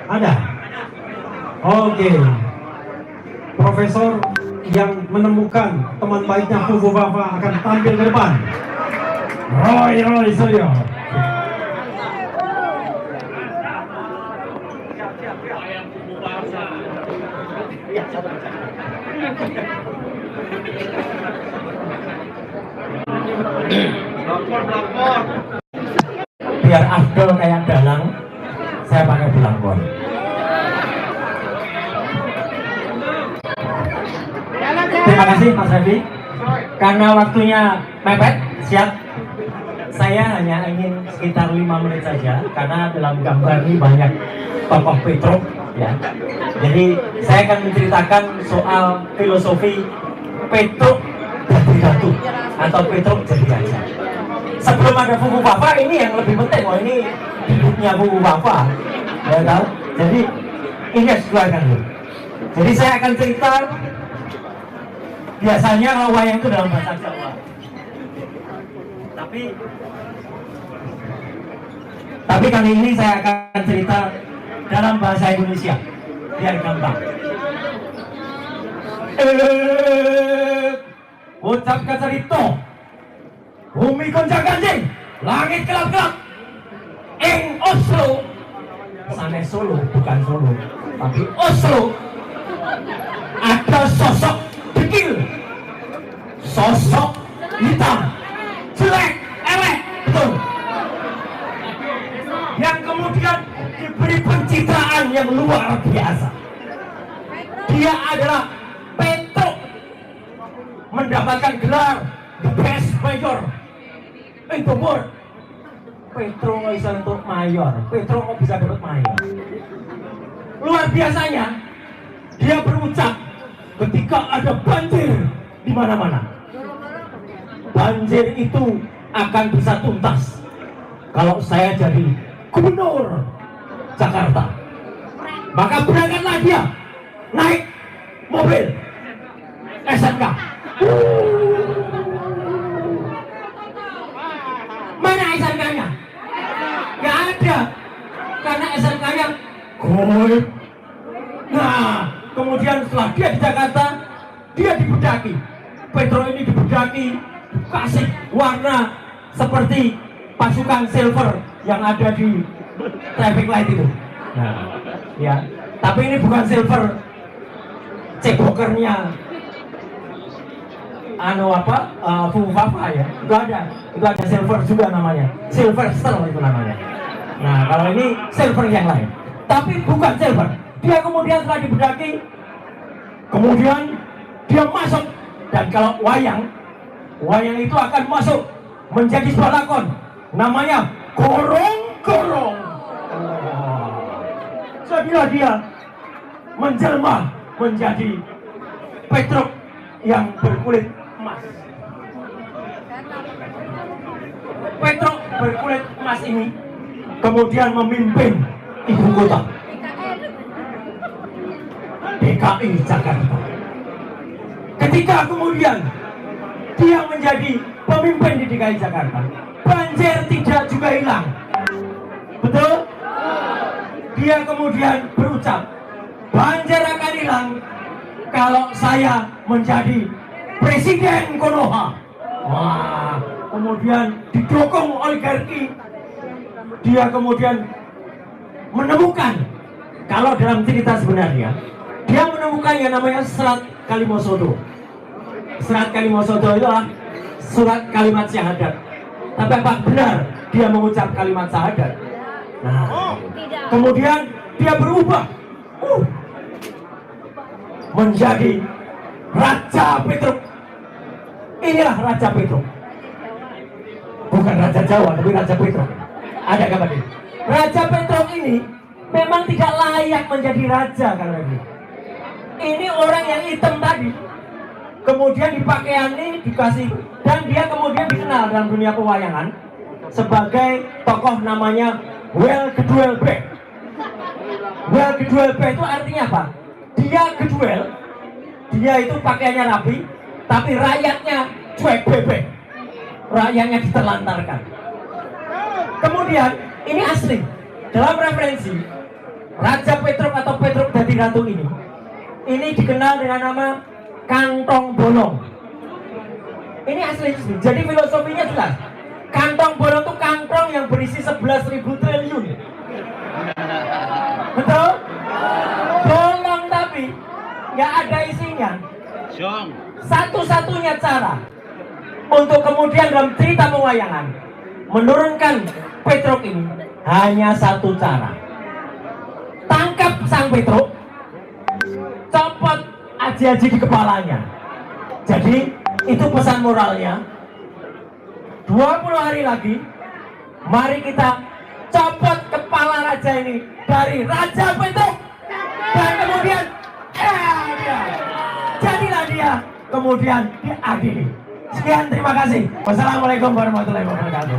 Ada? Oke. Profesor yang menemukan teman baiknya Fufu Fafa akan tampil ke depan. Roy Suryo. Biar afdol kayak dalang, saya pakai belangkon. Terima kasih Mas Revi. Karena waktunya mepet, siap. Saya hanya ingin sekitar 5 menit saja, karena dalam gambar ini banyak tokoh Petruk, ya. Jadi saya akan menceritakan soal filosofi Petruk jadi ratu atau Petruk jadi raja. Sebelum ada Fufu Fafa, ini yang lebih penting. Oh, ini hidupnya Fufu Fafa, ya tahu. Jadi ini harus keluarkan dulu. Jadi saya akan cerita. Biasanya kalau wayang itu dalam bahasa Jawa, tapi kali ini saya akan cerita dalam bahasa Indonesia biar gampang. Ucap kacarito, bumi gonjang ganjing, langit gelap-gelap, ing Oslo, sanes Solo, bukan Solo, tapi Oslo, ada sosok dekil, sosok hitam, jelek, elek, betul, yang kemudian diberi pencitraan yang luar biasa. Dia adalah Petruk, mendapatkan gelar the best mayor in the world. Petruk nggak bisa untuk mayor, Petruk nggak bisa dapat mayor. Luar biasanya, dia berucap ketika ada banjir di mana-mana. Banjir itu akan bisa tuntas kalau saya jadi gubernur Jakarta. Maka berangkatlah dia naik mobil SNK. Mana SNK-nya? Gak ada, karena SNK-nya goib. Nah, kemudian setelah dia di Jakarta, dia dibedaki. Petruk ini dibedaki, kasih warna seperti pasukan silver yang ada di traffic light itu. Nah, ya, tapi ini bukan silver cebokernya Fufu Fafa ya. Itu ada silver juga namanya, silver star itu namanya. Nah, kalau ini silver yang lain, tapi bukan silver. Dia kemudian setelah dibedaki, kemudian dia masuk, dan kalau wayang itu akan masuk menjadi sebuah lakon, namanya Gorong-Gorong. Jadilah dia menjelma menjadi Petruk yang berkulit emas. Petruk berkulit emas ini kemudian memimpin ibu kota DKI Jakarta. Ketika kemudian dia menjadi pemimpin di DKI Jakarta, banjir tidak juga hilang. Betul? Dia kemudian berucap, banjir akan hilang kalau saya menjadi Presiden Konoha. Wah, kemudian didukung oligarki. Dia kemudian menemukan, kalau dalam cerita sebenarnya, dia menemukan yang namanya Serat Kalimosodo. Serat Kalimosodo itu adalah surat kalimat syahadat. Tapi apa benar dia mengucap kalimat syahadat? Nah, kemudian dia berubah menjadi Raja Petruk. Inilah Raja Petruk. Bukan Raja Jawa, tapi Raja Petruk. Ada gambar ini. Raja Petruk ini memang tidak layak menjadi raja kalau ini. Ini orang yang hitam tadi. Kemudian dipakaiani, dikasih, dan dia kemudian dikenal dalam dunia pewayangan sebagai tokoh namanya Well Geduel B. Well Geduel B itu artinya apa? Dia geduel, dia itu pakaiannya rapi, tapi rakyatnya cuek bebek. Rakyatnya diterlantarkan. Kemudian ini asli dalam referensi Raja Petruk atau Petruk Dadi Ratu ini dikenal dengan nama kantong bolong. Ini asli. Jadi filosofinya jelas. Kantong bolong itu kantong yang berisi 11.000 triliun. Betul? Bolong tapi nggak ada isinya. Satu-satunya cara untuk kemudian dalam cerita pewayangan menurunkan Petruk ini hanya satu cara. Tangkap sang Petruk, copot aji-aji di kepalanya. Jadi itu pesan moralnya. 20 hari lagi mari kita copot kepala raja ini dari Raja Petruk, dan kemudian jadilah dia kemudian diadili. Sekian, terima kasih. Wassalamualaikum warahmatullahi wabarakatuh.